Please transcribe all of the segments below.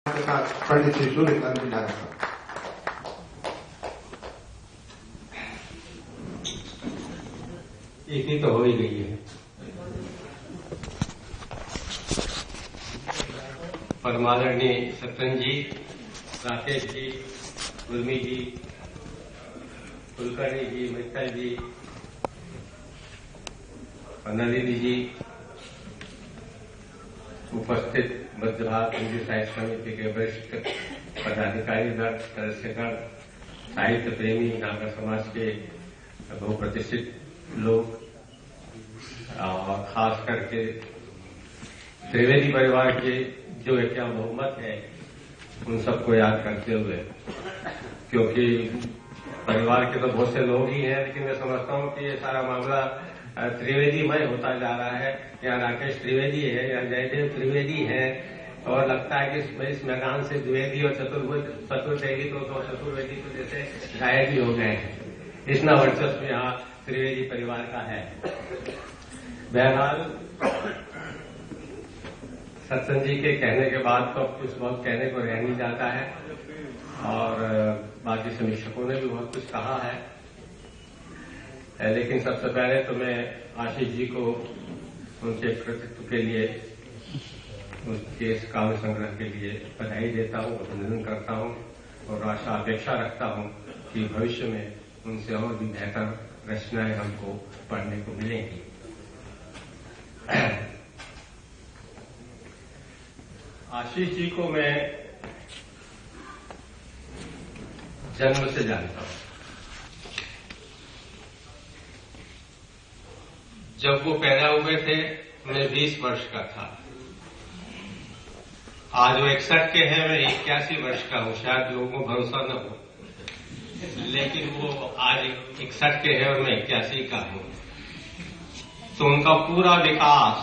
के साथ पंडित श्री सूर्यकांत भंडारा साहब। एक ही तो हो ही गई है। परमादरणीय सत्यन जी, राकेश जी, उर्मी जी, कुलकर्णी जी, मित्तल जी, नलिनी जी, उपस्थित मध्य भारत हिंदी साहित्य समिति के वरिष्ठ पदाधिकारी दल, सदस्यगण, साहित्य प्रेमी, नागर समाज के बहुप्रतिष्ठित लोग और खास करके त्रिवेदी परिवार के जो एक बहुमत है उन सबको याद करते हुए, क्योंकि परिवार के तो बहुत से लोग ही हैं, लेकिन मैं समझता हूं कि ये सारा मामला त्रिवेदीमय होता जा रहा है। यहाँ राकेश त्रिवेदी है, यहाँ जयदेव त्रिवेदी है, और लगता है कि इस मैदान से द्विवेदी और चतुर्वेदी तो चतुर्वेदी तो जैसे गायब ही हो गए हैं। इतना वर्चस्व यहाँ त्रिवेदी परिवार का है। बहरहाल सत्संग जी के कहने के बाद तो कुछ बहुत कहने को रह नहीं जाता है, और बाकी समीक्षकों ने भी बहुत कुछ कहा है। लेकिन सबसे पहले तो मैं आशीष जी को उनके कृतित्व के लिए, उसके इस काव्य संग्रह के लिए बधाई देता हूं, अभिनंदन करता हूं, और आशा अपेक्षा रखता हूं कि भविष्य में उनसे और भी बेहतर रचनाएं हमको पढ़ने को मिलेंगी। आशीष जी को मैं जन्म से जानता हूं। जब वो पैदा हुए थे मैं 20 वर्ष का था। आज वो 61 के हैं, मैं 81 वर्ष का हूं। शायद लोगों को भरोसा न हो, लेकिन वो आज 61 के हैं और मैं 81 का हूं। तो उनका पूरा विकास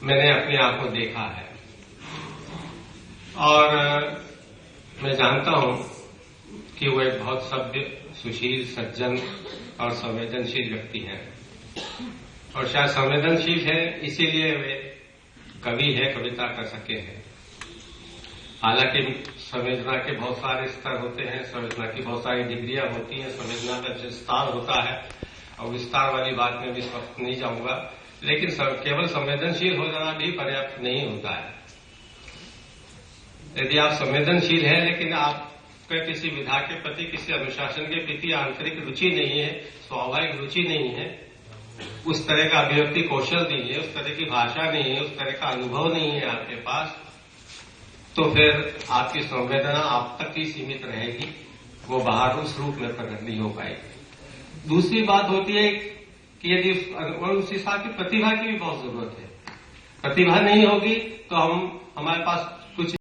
मैंने अपनी आंखों देखा है, और मैं जानता हूं कि वो एक बहुत सभ्य, सुशील, सज्जन और संवेदनशील व्यक्ति हैं। और शायद संवेदनशील है इसीलिए वे कवि है, कविता कर सके हैं। हालांकि संवेदना के बहुत सारे स्तर होते हैं, संवेदना की बहुत सारी डिग्रियां होती हैं, संवेदना का विस्तार होता है, और विस्तार वाली बात में भी इस वक्त नहीं जाऊंगा। लेकिन केवल संवेदनशील हो जाना भी पर्याप्त नहीं होता है। यदि आप संवेदनशील हैं लेकिन आपका किसी विधा के प्रति, किसी अनुशासन के प्रति आंतरिक रुचि नहीं है, स्वाभाविक रुचि नहीं है, उस तरह का अभिव्यक्ति कौशल नहीं है, उस तरह की भाषा नहीं है, उस तरह का अनुभव नहीं है आपके पास, तो फिर आपकी संवेदना आप तक ही सीमित रहेगी, वो बाहर उस रूप में प्रकट नहीं हो पाएगी। दूसरी बात होती है कि यदि उस हिसाब की प्रतिभा की भी बहुत जरूरत है। प्रतिभा नहीं होगी तो हमारे पास